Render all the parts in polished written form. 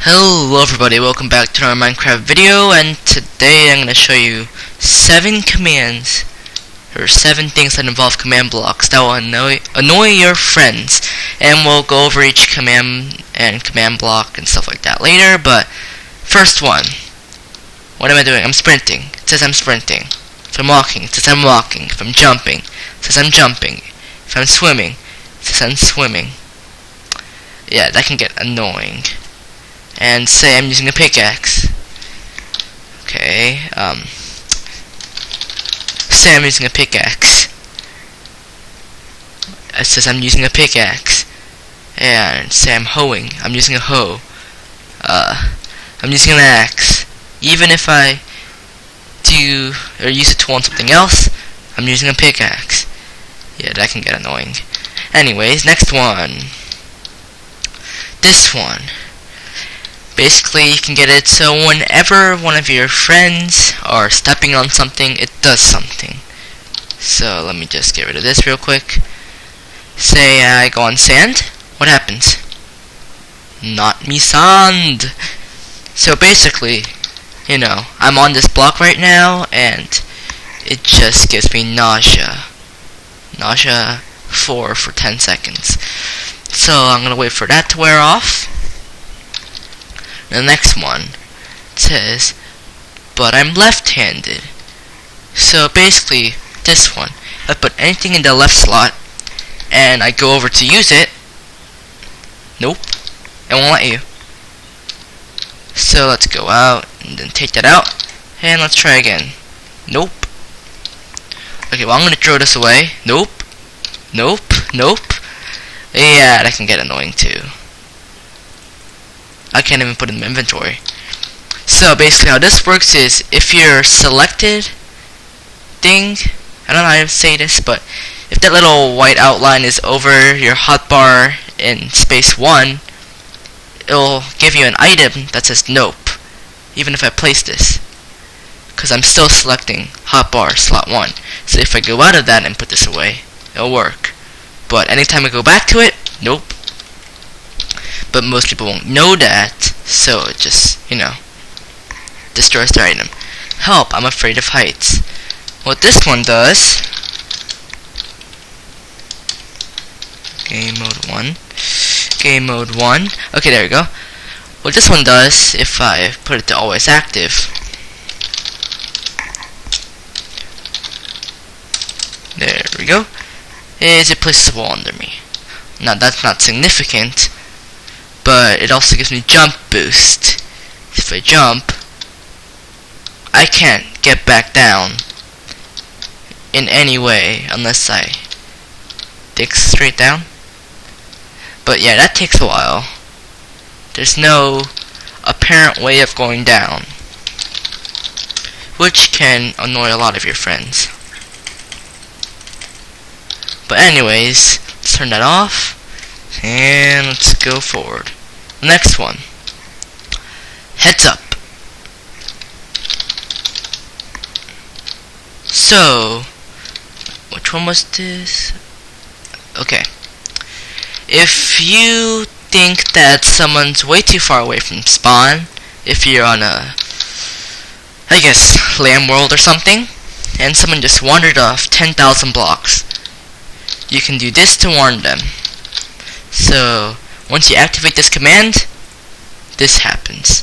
Hello everybody, welcome back to our Minecraft video, and today I'm going to show you 7 commands, or 7 things that involve command blocks that will annoy your friends. And we'll go over each command and command block and stuff like that later, but first one. What am I doing? I'm sprinting. It says I'm sprinting. If I'm walking, it says I'm walking. If I'm jumping, it says I'm jumping. If I'm swimming, it says I'm swimming. Yeah, that can get annoying. And say I'm using a pickaxe. Okay, say I'm using a pickaxe. It says I'm using a pickaxe. And say I'm hoeing. I'm using a hoe. I'm using an axe. Even if I do or use a tool on something else, I'm using a pickaxe. Yeah, that can get annoying. Anyways, next one. This one. Basically, you can get it so whenever one of your friends are stepping on something, it does something. So let me just get rid of this real quick. Say I go on sand, what happens? Not me sand. So basically, you know, I'm on this block right now, and it just gives me nausea. Nausea 4 for 10 seconds. So I'm gonna wait for that to wear off. The next one says, but I'm left-handed. So basically, this one, if I put anything in the left slot and I go over to use it, nope, it won't let you. So let's go out and then take that out, and let's try again. Nope. Okay, well I'm gonna throw this away. Nope. Nope. Nope. Yeah, that can get annoying too. I can't even put it in my inventory. So basically how this works is, if your selected thing, I don't know how to say this, but if that little white outline is over your hotbar in space 1, it'll give you an item that says nope, even if I place this, because I'm still selecting hotbar slot 1. So if I go out of that and put this away, it'll work. But anytime I go back to it, nope. But most people won't know that, so it just, you know, destroys their item. Help, I'm afraid of heights. What this one does, game mode 1, game mode 1, okay, there we go. What this one does, if I put it to always active, there we go, is it places a wall under me. Now that's not significant, but it also gives me jump boost. If I jump, I can't get back down in any way unless I dig straight down. But yeah, that takes a while. There's no apparent way of going down, which can annoy a lot of your friends. But anyways, let's turn that off. And let's go forward. Next one. Heads up. So, which one was this? Okay. If you think that someone's way too far away from spawn, if you're on a, I guess, land world or something, and someone just wandered off 10,000 blocks, you can do this to warn them. So, once you activate this command, this happens.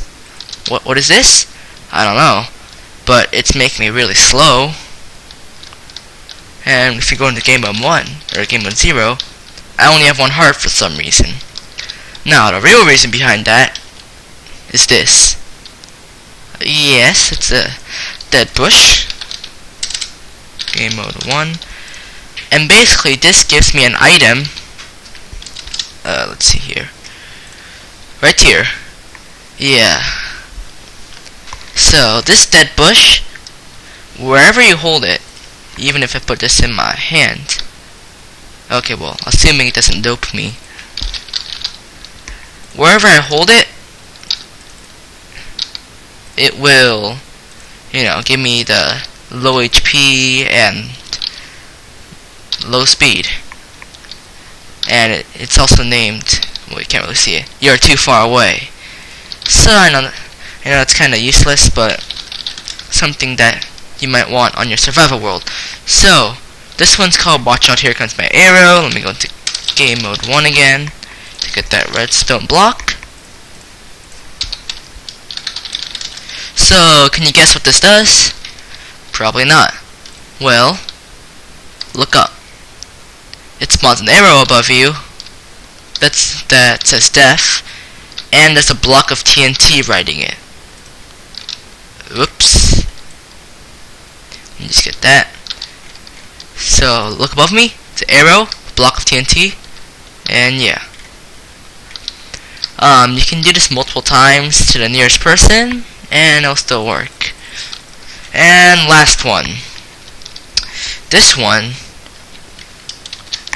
What is this? I don't know. But it's making me really slow. And if you go into game mode 1, or game mode 0, I only have 1 heart for some reason. Now, the real reason behind that is this. Yes, it's a dead bush. Game mode 1. And basically, this gives me an item. Let's see here. Right here. Yeah. So, this dead bush, wherever you hold it, even if I put this in my hand. Okay, well, assuming it doesn't dope me. Wherever I hold it, it will, you know, give me the low HP and low speed. And it's also named, well, you can't really see it, you're too far away. So I know it's kind of useless, but something that you might want on your survival world. So this one's called Watch Out, Here Comes My Arrow. Let me go into game mode 1 again to get that redstone block. So can you guess what this does? Probably not. Well, look up. It spawns an arrow above you that says death, and there's a block of TNT riding it. Oops. Let me just get that. So look above me. It's an arrow, block of TNT, and yeah. You can do this multiple times to the nearest person, and it'll still work. And last one. This one,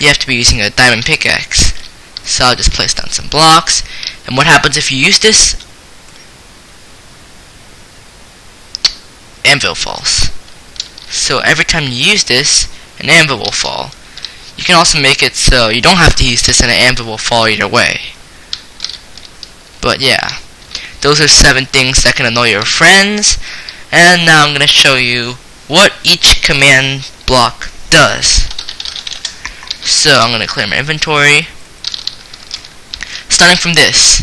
you have to be using a diamond pickaxe. So I'll just place down some blocks. And what happens if you use this? Anvil falls. So every time you use this, an anvil will fall. You can also make it so you don't have to use this and an anvil will fall either way. But yeah, those are 7 things that can annoy your friends. And now I'm going to show you what each command block does. So I'm going to clear my inventory. Starting from this.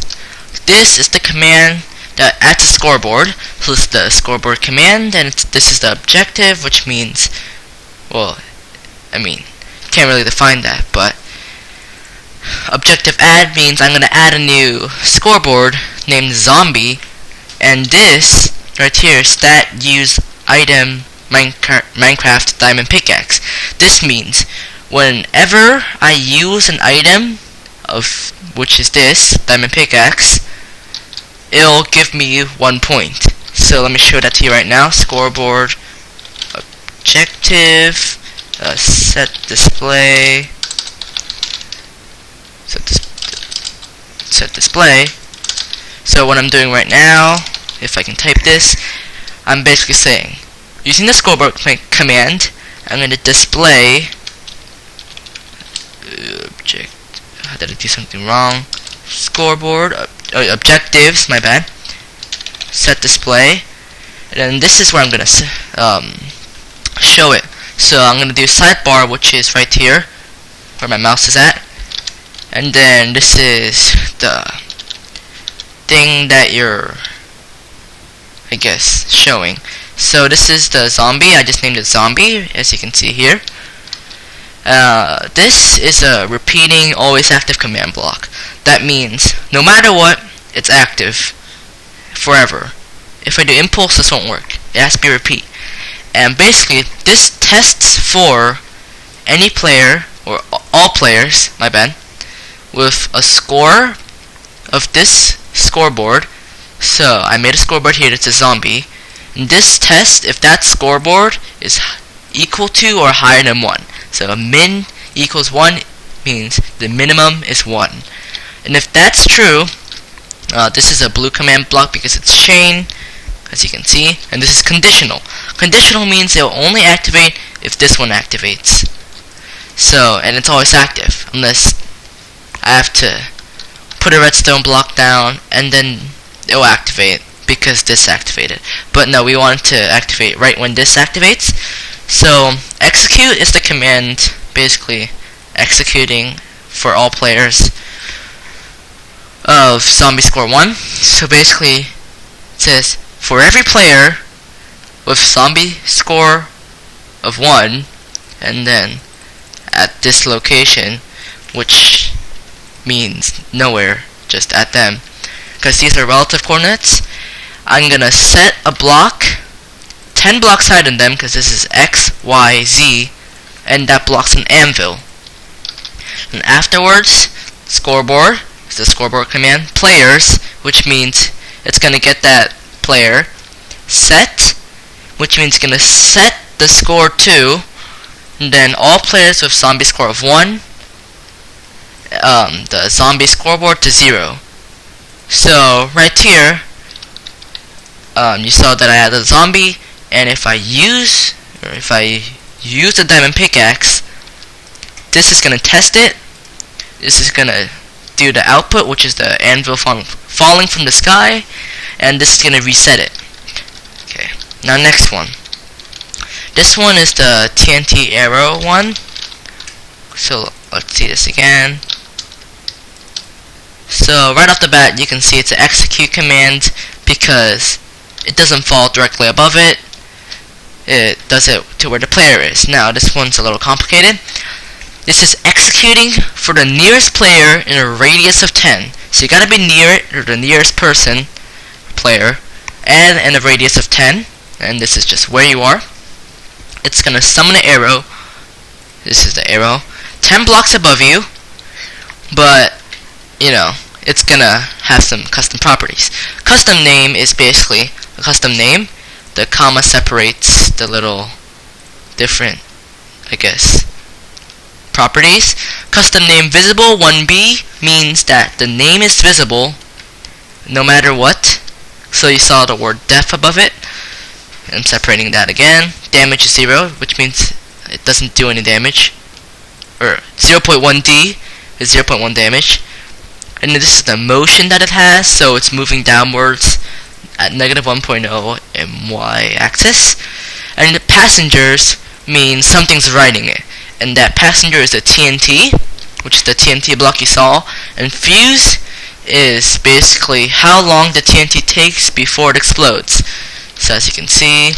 This is the command that adds a scoreboard. So this is the scoreboard command, and this is the objective, which means, well, I mean, can't really define that, but objective add means I'm going to add a new scoreboard named zombie, and this right here, stat use item Minecraft diamond pickaxe. This means whenever I use an item of which is this diamond pickaxe, it'll give me 1 point. So let me show that to you right now. Scoreboard objective set display set display. So what I'm doing right now, if I can type this, I'm basically saying, using the scoreboard command, I'm going to display object. Did I do something wrong? Scoreboard objectives. My bad. Set display, and then this is where I'm going to show it. So I'm going to do sidebar, which is right here, where my mouse is at, and then this is the thing that you're, I guess, showing. So this is the zombie. I just named it zombie, as you can see here. This is a repeating, always active command block. That means no matter what, it's active forever. If I do impulse, this won't work. It has to be repeat. And basically, this tests for any player, or all players, my bad, with a score of this scoreboard. So I made a scoreboard here that's a zombie. And this tests if that scoreboard is equal to or higher than 1. So a min equals 1 means the minimum is 1. And if that's true, this is a blue command block because it's chain, as you can see, and this is conditional. Conditional means it will only activate if this one activates. So, and it's always active unless I have to put a redstone block down and then it will activate because this activated. But no, we want it to activate right when this activates. So execute is the command basically executing for all players of zombie score 1. So basically it says for every player with zombie score of 1, and then at this location, which means nowhere, just at them, because these are relative coordinates, I'm gonna set a block 10 blocks higher than them, because this is X, Y, Z, and that blocks an anvil. And afterwards, scoreboard is the scoreboard command, players, which means it's gonna get that player, set, which means it's gonna set the score to, and then all players with zombie score of 1, the zombie scoreboard to 0. So right here, you saw that I had a zombie, and if I use a diamond pickaxe, this is gonna test it. This is gonna do the output, which is the anvil falling from the sky, and this is going to reset it. Okay, now next one. This one is the TNT arrow one. So let's see this again. So right off the bat, you can see it's an execute command because it doesn't fall directly above it. It does it to where the player is. Now this one's a little complicated. This is executing for the nearest player in a radius of 10. So you gotta be near it, or the nearest person, player, and in a radius of 10. And this is just where you are. It's gonna summon an arrow. This is the arrow. 10 blocks above you, but you know, it's gonna have some custom properties. Custom name is basically a custom name. The comma separates the little different, I guess, properties. Custom name visible 1B means that the name is visible no matter what. So you saw the word def above it. I'm separating that again. Damage is 0, which means it doesn't do any damage. Or 0.1D is 0.1 damage. And this is the motion that it has, so it's moving downwards at negative 1.0 in y-axis. And the passengers means something's riding it. And that passenger is the TNT, which is the TNT block you saw. And fuse is basically how long the TNT takes before it explodes. So as you can see,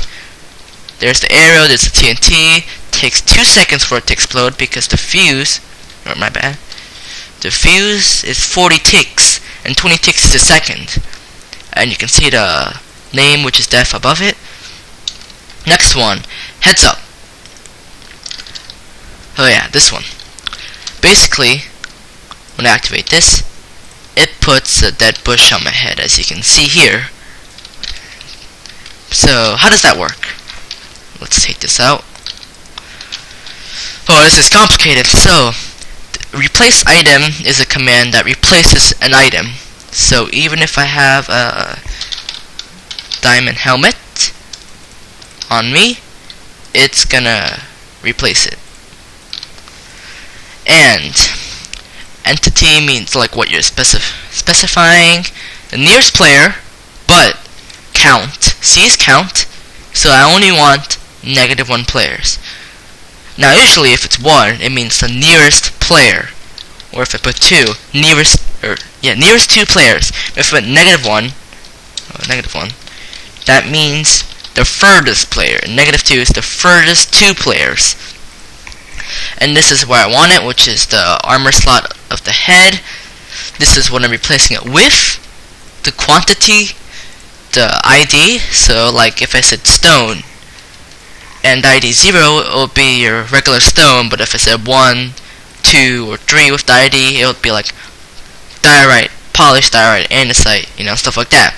there's the arrow, there's the TNT. Takes 2 seconds for it to explode because the fuse, or my bad, the fuse is 40 ticks, and 20 ticks is a second. And you can see the name, which is def above it. Next one, heads up. Oh yeah, this one. Basically, when I activate this, it puts a dead bush on my head, as you can see here. So, how does that work? Let's take this out. Oh, this is complicated. So, replace item is a command that replaces an item. So, even if I have a diamond helmet on me, it's gonna replace it. And entity means like what you're specifying. The nearest player, but count. C is count. So I only want -1 players. Now usually if it's 1, it means the nearest player. Or if I put 2, nearest 2 players. If I put -1, that means the furthest player. And -2 is the furthest 2 players. And this is where I want it, which is the armor slot of the head. This is what I'm replacing it with. The quantity, the ID. So like if I said stone and ID 0, it will be your regular stone. But if I said 1, 2, or 3 with the ID, it would be like diorite, polished diorite, andesite, you know, stuff like that.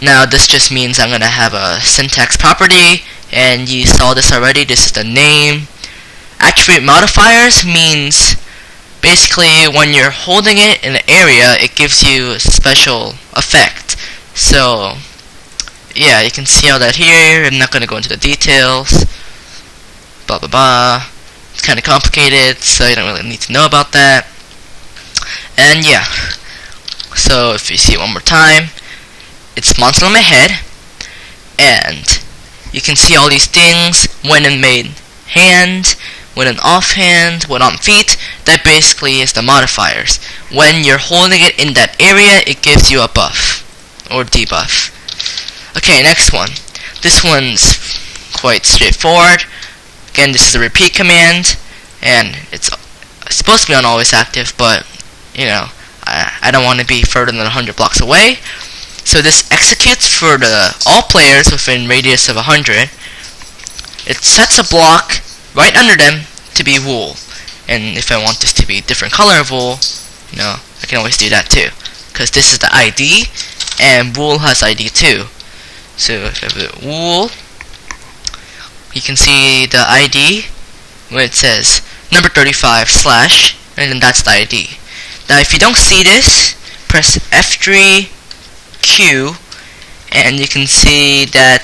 Now this just means I'm gonna have a syntax property, and you saw this already. This is the name. Attribute modifiers means basically when you're holding it in an area, it gives you a special effect. So yeah, you can see all that here. I'm not going to go into the details. Blah blah blah. It's kind of complicated, so you don't really need to know about that. And yeah, so if you see it one more time, it spawns on my head, and you can see all these things when in main hand, when in offhand, when on feet. That basically is the modifiers. When you're holding it in that area, it gives you a buff or debuff. Okay, next one. This one's quite straightforward. Again, this is the repeat command, and it's supposed to be on always active, but you know, I don't want to be further than 100 blocks away. So this executes for all players within radius of 100. It sets a block right under them to be wool, and if I want this to be different color of wool, you know, I can always do that too, because this is the ID, and wool has ID too. So if I put wool, you can see the ID when it says number 35 slash, and then that's the ID. Now if you don't see this, press F3 Q, and you can see that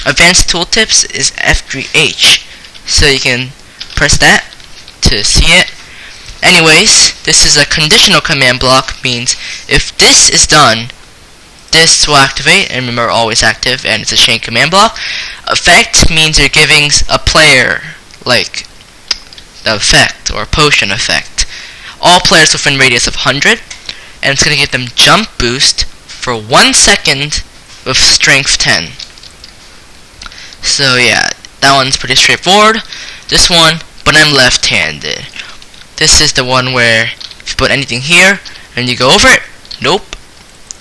advanced tooltips is F3H. So you can press that to see it. Anyways, this is a conditional command block, means if this is done, this will activate, and remember, always active, and it's a chain command block. Effect means you're giving a player, like, the effect, or potion effect. All players within radius of 100, and it's going to give them jump boost for 1 second with strength 10. So yeah, that one's pretty straightforward. This one, but I'm left-handed. This is the one where if you put anything here, and you go over it, nope,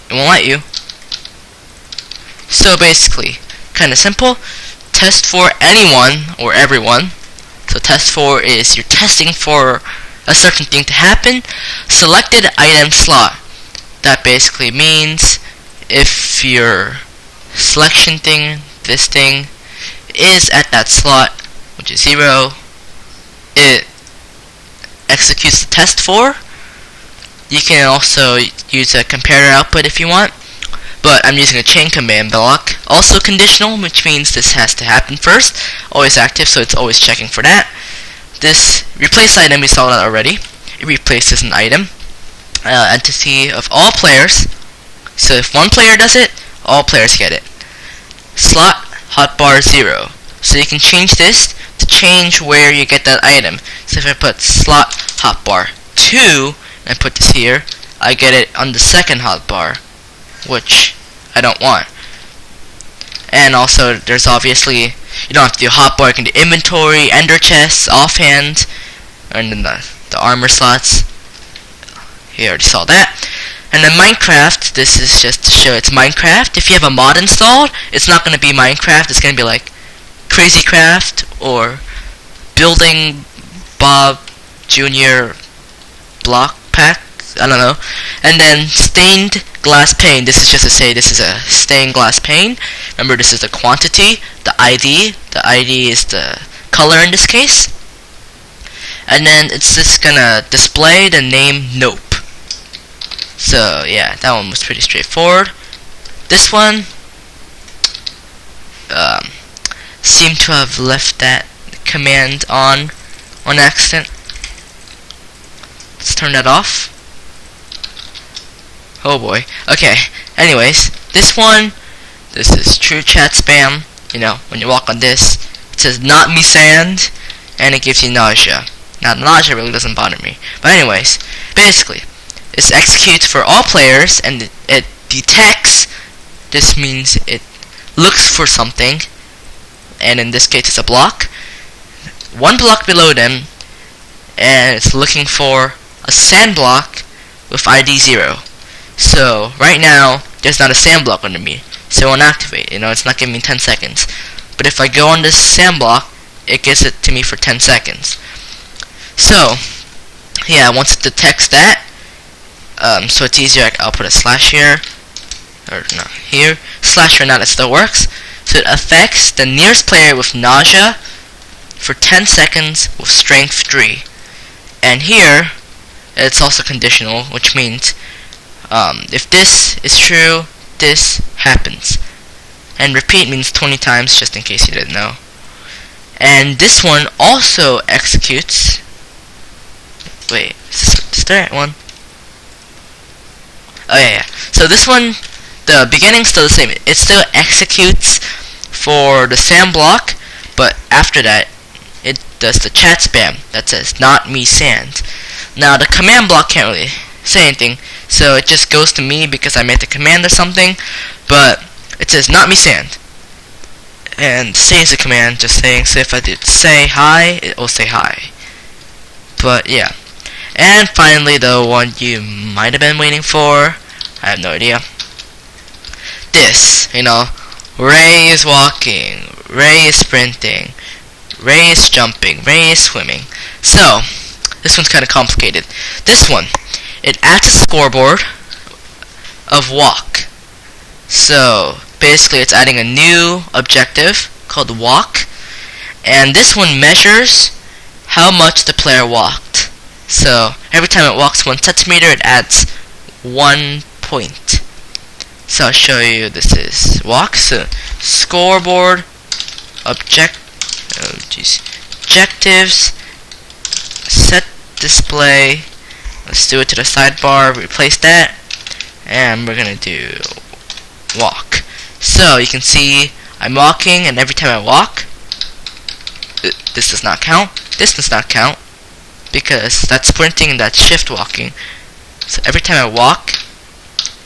it won't let you. So basically, kinda simple. Test for anyone or everyone. So test for is you're testing for a certain thing to happen. Selected item slot. That basically means if your selection thing, this thing, is at that slot, which is 0, it executes the test for. You can also use a comparator output if you want, but I'm using a chain command block. Also conditional, which means this has to happen first. Always active, so it's always checking for that. This replace item, we saw that already. It replaces an item. Entity of all players. So if one player does it, all players get it. Slot hotbar 0. So you can change this to change where you get that item. So if I put slot hotbar 2 and I put this here, I get it on the second hotbar, which I don't want. And also there's obviously, you don't have to do hotbar, you can do inventory, ender chests, offhand, and then the armor slots. You already saw that. And then Minecraft, this is just to show it's Minecraft. If you have a mod installed, it's not going to be Minecraft, it's going to be like Crazy Craft or Building Bob Jr. Block Pack, I don't know. And then stained glass pane, this is just to say this is a stained glass pane. Remember, this is the quantity, the ID is the color in this case. And then it's just gonna display the name Nope. So yeah, that one was pretty straightforward. This one seemed to have left that command on accident. Let's turn that off. Oh boy. Okay. Anyways, this is true chat spam. You know, when you walk on this, it says "not me sand," and it gives you nausea. Now, nausea really doesn't bother me. But anyways, basically, it executes for all players, and it detects. This means it looks for something, and in this case, it's a block. One block below them, and it's looking for a sand block with ID 0. So right now, there's not a sand block under me, so it won't activate. You know, it's not giving me 10 seconds. But if I go on this sand block, it gives it to me for 10 seconds. So yeah, once it detects that, so it's easier, I'll put a slash here, or not here, slash or not, it still works. So it affects the nearest player with nausea for 10 seconds with strength 3. And here, it's also conditional, which means if this is true, this happens. And repeat means 20 times, just in case you didn't know. And this one also executes. Wait, is there one? Oh yeah. So this one, the beginning's still the same. It still executes for the sand block, but after that, it does the chat spam that says "not me sand." Now the command block can't really say anything, so it just goes to me because I made the command or something. But it says "not me sand," and saves the command just saying. So if I did say hi, it will say hi. But yeah. And finally, the one you might have been waiting for, I have no idea. This, you know, Ray is walking, Ray is sprinting, Ray is jumping, Ray is swimming. So, this one's kind of complicated. This one, it adds a scoreboard of walk. So, basically it's adding a new objective called walk, and this one measures how much the player walked. So every time it walks 1 centimeter, it adds 1 point. So I'll show you. This is walk. So scoreboard, objectives. Set display. Let's do it to the sidebar, replace that, and we're gonna do walk. So you can see I'm walking, and every time I walk, this does not count, this does not count, because that's sprinting and that's shift walking. So every time I walk,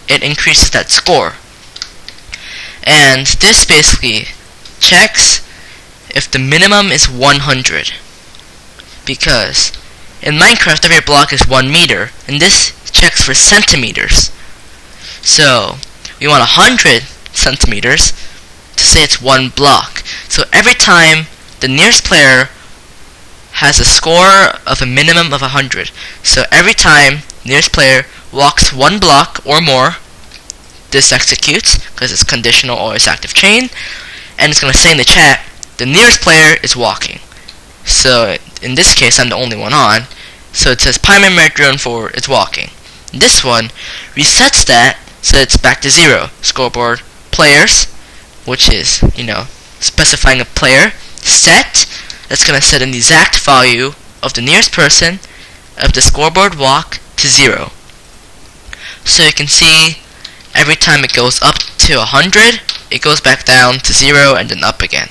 it increases that score. And this basically checks if the minimum is 100. Because in Minecraft every block is 1 meter, and this checks for centimeters. So we want 100 centimeters to say it's 1 block. So every time the nearest player has a score of a minimum of 100. So every time nearest player walks 1 block or more, this executes, because it's conditional always active chain, and it's going to say in the chat, the nearest player is walking. So in this case, I'm the only one on, so it says Pyman drone 4 is walking. This one resets that, so it's back to 0. Scoreboard players, which is, specifying a player, set, that's going to set an exact value of the nearest person of the scoreboard walk to 0. So you can see every time it goes up to 100, it goes back down to 0 and then up again.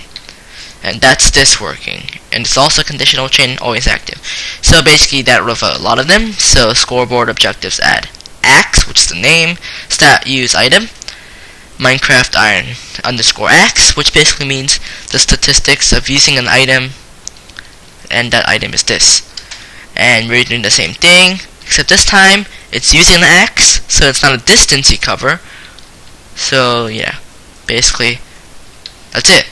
And that's this working. And it's also conditional chain, always active. So basically that with a lot of them. So scoreboard objectives add axe, which is the name, stat use item, Minecraft iron underscore axe, which basically means the statistics of using an item, and that item is this. And we're doing the same thing, except this time it's using an axe, so it's not a distance you cover. So yeah, basically that's it.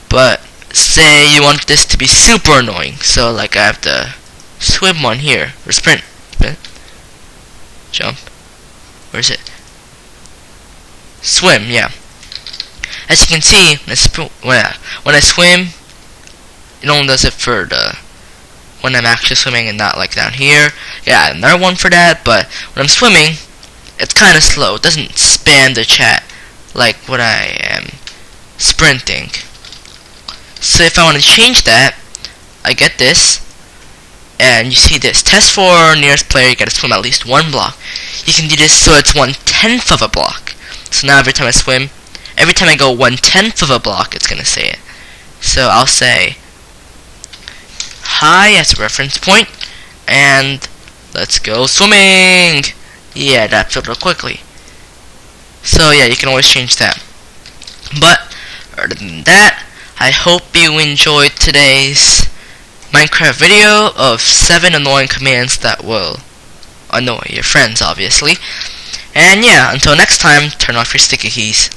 But say you want this to be super annoying, so like I have the swim one here, or sprint, jump, where is it? Swim, yeah. As you can see, when I swim, it only does it for the when I'm actually swimming and not like down here. Yeah, another one for that, but when I'm swimming, it's kind of slow. It doesn't spam the chat like when I am sprinting. So if I want to change that, I get this, and you see this. Test for nearest player, you gotta swim at least 1 block. You can do this so it's 1/10 of a block. So now every time I swim, every time I go 1/10 of a block, it's gonna say it. So I'll say hi as a reference point, and let's go swimming. Yeah, that filled up quickly. So yeah, you can always change that. But other than that, I hope you enjoyed today's Minecraft video of 7 annoying commands that will annoy your friends, obviously. And yeah, until next time, turn off your sticky keys.